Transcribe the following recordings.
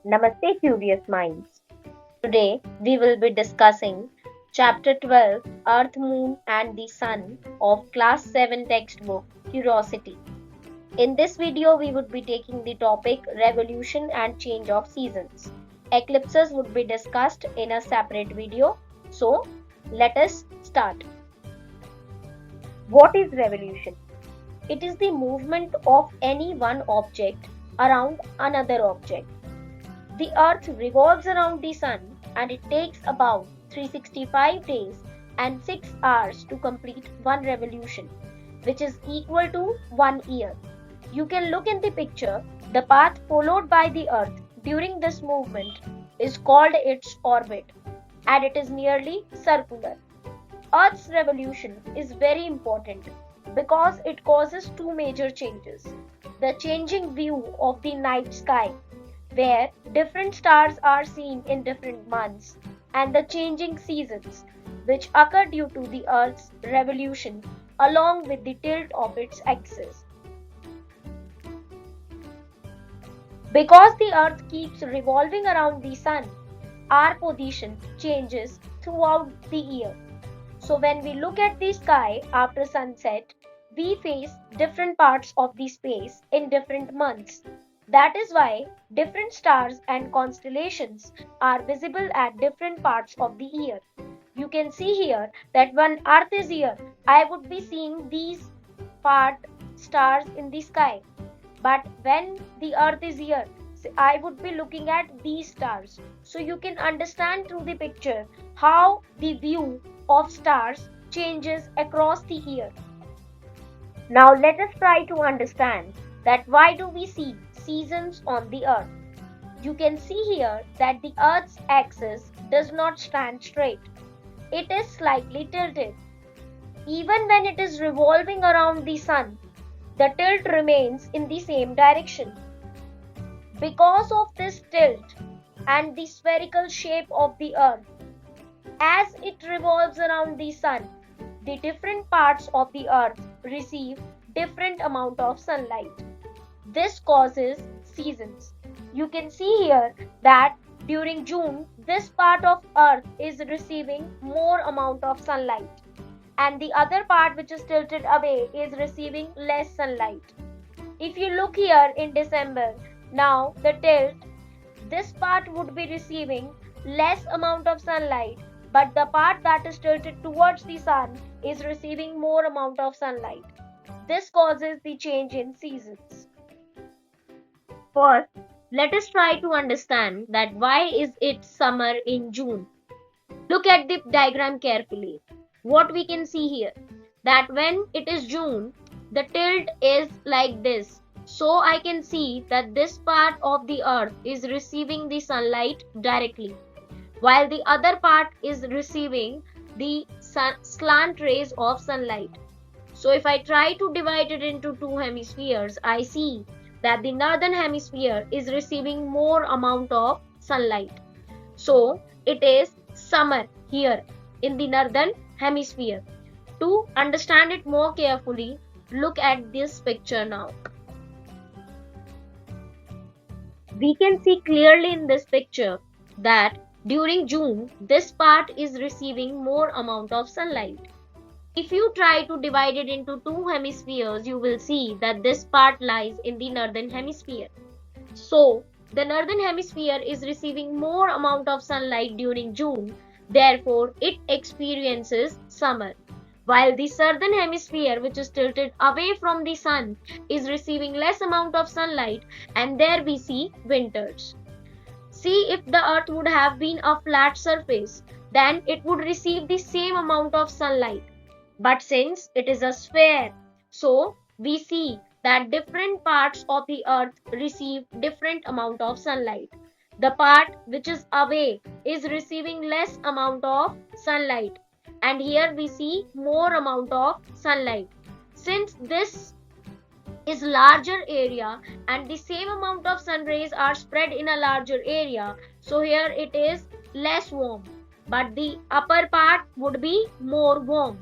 Namaste, curious minds. Today we will be discussing Chapter 12 Earth, Moon, and the Sun of Class 7 textbook Curiosity. In this video, we would be taking the topic Revolution and Change of Seasons. Eclipses would be discussed in a separate video. So, let us start. What is revolution? It is the movement of any one object around another object. The Earth revolves around the Sun and it takes about 365 days and 6 hours to complete one revolution, which is equal to 1 year. You can look in the picture. The path followed by the Earth during this movement is called its orbit, and it is nearly circular. Earth's revolution is very important because it causes two major changes. The changing view of the night sky, where different stars are seen in different months, and the changing seasons, which occur due to the Earth's revolution along with the tilt of its axis. Because the Earth keeps revolving around the Sun, our position changes throughout the year. So when we look at the sky after sunset, we face different parts of the space in different months. That is why different stars and constellations are visible at different parts of the year. You can see here that when Earth is here, I would be seeing these stars in the sky. But when the Earth is here, I would be looking at these stars. So you can understand through the picture how the view of stars changes across the year. Now let us try to understand that why do we see seasons on the Earth. You can see here that the Earth's axis does not stand straight. It is slightly tilted. Even when it is revolving around the Sun, the tilt remains in the same direction. Because of this tilt and the spherical shape of the Earth, as it revolves around the Sun, the different parts of the Earth receive different amount of sunlight. This causes seasons. You can see here that during June, this part of Earth is receiving more amount of sunlight, and the other part which is tilted away is receiving less sunlight. If you look here in December, now the tilt, this part would be receiving less amount of sunlight, but the part that is tilted towards the Sun is receiving more amount of sunlight. This causes the change in seasons. First, let us try to understand that why is it summer in June. Look at the diagram carefully. What we can see here, that when it is June, the tilt is like this. So I can see that this part of the Earth is receiving the sunlight directly, while the other part is receiving the slant rays of sunlight. So if I try to divide it into two hemispheres, I see that the northern hemisphere is receiving more amount of sunlight. So it is summer here in the northern hemisphere. To understand it more carefully, look at this picture now. We can see clearly in this picture that during June, this part is receiving more amount of sunlight. If you try to divide it into two hemispheres, you will see that this part lies in the northern hemisphere. So, the northern hemisphere is receiving more amount of sunlight during June, therefore it experiences summer. While the southern hemisphere, which is tilted away from the Sun, is receiving less amount of sunlight, and there we see winters. See, if the Earth would have been a flat surface, then it would receive the same amount of sunlight. But since it is a sphere, so we see that different parts of the Earth receive different amount of sunlight. The part which is away is receiving less amount of sunlight, and here we see more amount of sunlight. Since this is larger area and the same amount of sun rays are spread in a larger area, so here it is less warm, but the upper part would be more warm.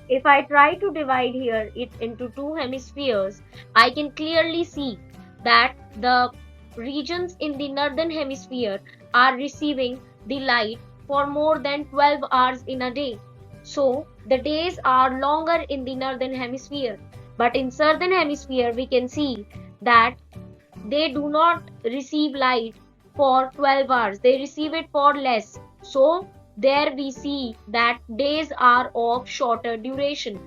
If I try to divide here it into two hemispheres, I can clearly see that the regions in the northern hemisphere are receiving the light for more than 12 hours in a day. So the days are longer in the northern hemisphere. But in southern hemisphere, we can see that they do not receive light for 12 hours. They receive it for less. So there we see that days are of shorter duration.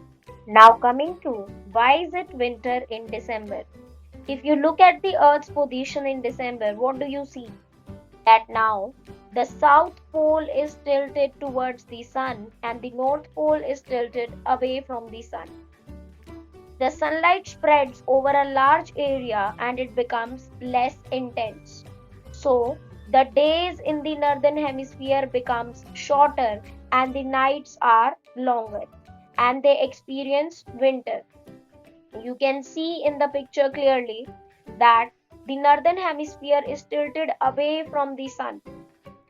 Now coming to why is it winter in December? If you look at the Earth's position in December, what do you see? That now the South Pole is tilted towards the Sun and the North Pole is tilted away from the Sun. The sunlight spreads over a large area and it becomes less intense. So the days in the northern hemisphere becomes shorter and the nights are longer and they experience winter. You can see in the picture clearly that the northern hemisphere is tilted away from the sun.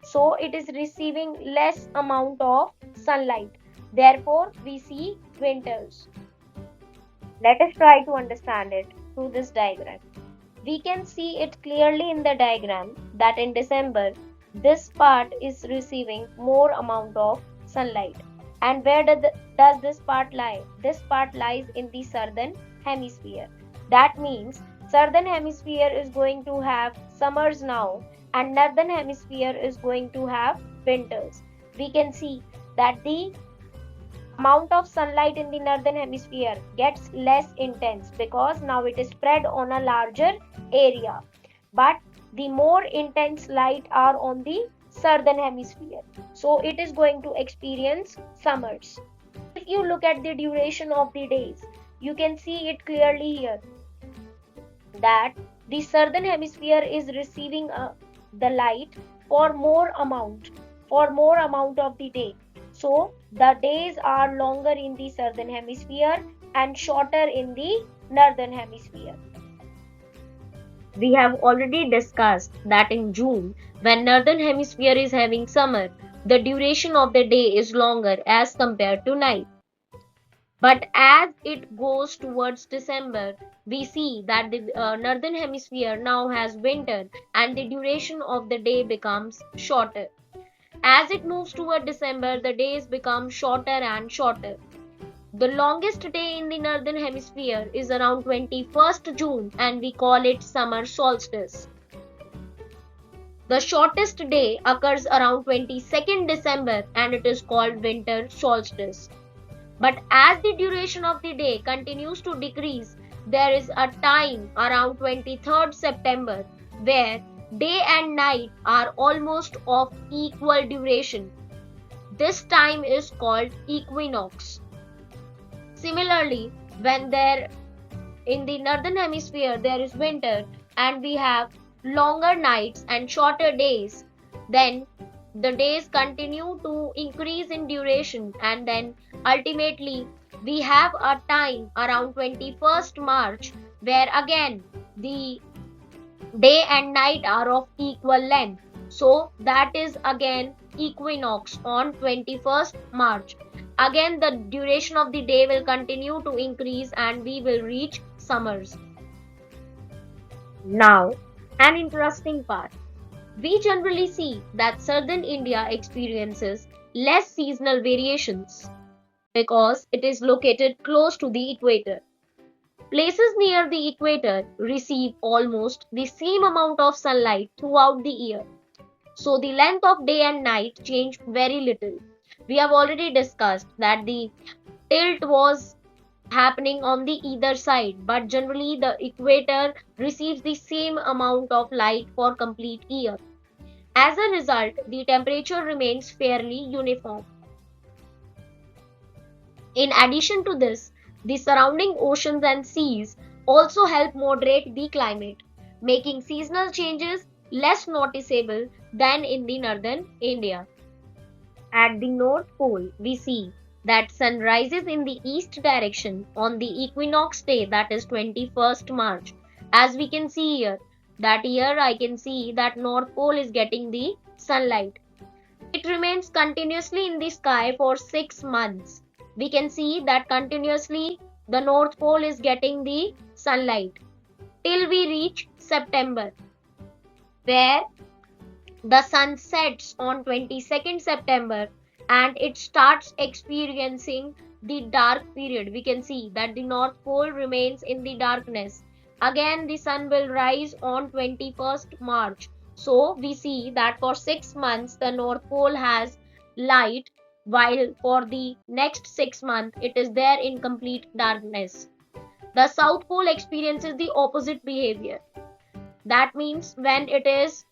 So it is receiving less amount of sunlight. Therefore, we see winters. Let us try to understand it through this diagram. We can see it clearly in the diagram that in December, this part is receiving more amount of sunlight. And where does this part lie? This part lies in the southern hemisphere. That means southern hemisphere is going to have summers now and northern hemisphere is going to have winters. We can see that the amount of sunlight in the northern hemisphere gets less intense because now it is spread on a larger area, but the more intense light are on the southern hemisphere, so it is going to experience summers. If you look at the duration of the days, you can see it clearly here that the southern hemisphere is receiving the light for more amount of the day. So the days are longer in the southern hemisphere and shorter in the northern hemisphere. We have already discussed that in June, when northern hemisphere is having summer, the duration of the day is longer as compared to night. But as it goes towards December, we see that the northern hemisphere now has winter and the duration of the day becomes shorter. As it moves toward December, the days become shorter and shorter. The longest day in the northern hemisphere is around 21st June and we call it summer solstice. The shortest day occurs around 22nd December and it is called winter solstice. But as the duration of the day continues to decrease, there is a time around 23rd September where day and night are almost of equal duration. This time is called equinox. Similarly, when there in the northern hemisphere there is winter and we have longer nights and shorter days, then the days continue to increase in duration and then ultimately we have a time around 21st March where again the day and night are of equal length. So that is again equinox on 21st March. Again the duration of the day will continue to increase and we will reach summers. Now, an interesting part. We generally see that southern India experiences less seasonal variations because it is located close to the equator. Places near the equator receive almost the same amount of sunlight throughout the year. So the length of day and night change very little. We have already discussed that the tilt was happening on the either side, but generally the equator receives the same amount of light for complete year. As a result, the temperature remains fairly uniform. In addition to this, the surrounding oceans and seas also help moderate the climate, making seasonal changes less noticeable than in the northern India. At the North Pole, we see that sun rises in the east direction on the equinox day, that is 21st March. As we can see here, that here I can see that North Pole is getting the sunlight. It remains continuously in the sky for 6 months. We can see that continuously the North Pole is getting the sunlight till we reach September. where the sun sets on 22nd September and it starts experiencing the dark period. We can see that the North Pole remains in the darkness. Again, the sun will rise on 21st March. So, we see that for 6 months the North Pole has light, while for the next 6 months it is there in complete darkness. The South Pole experiences the opposite behavior. That means when it is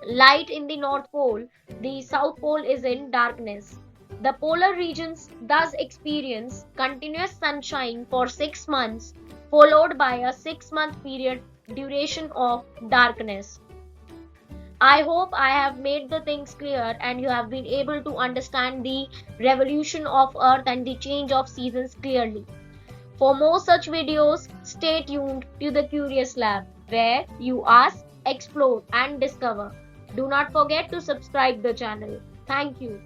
light in the North Pole, the South Pole is in darkness. The polar regions thus experience continuous sunshine for 6 months, followed by a 6 month period duration of darkness. I hope I have made the things clear and you have been able to understand the revolution of Earth and the change of seasons clearly. For more such videos, stay tuned to the Curious Lab, where you ask, explore, and discover. Do not forget to subscribe the channel. Thank you.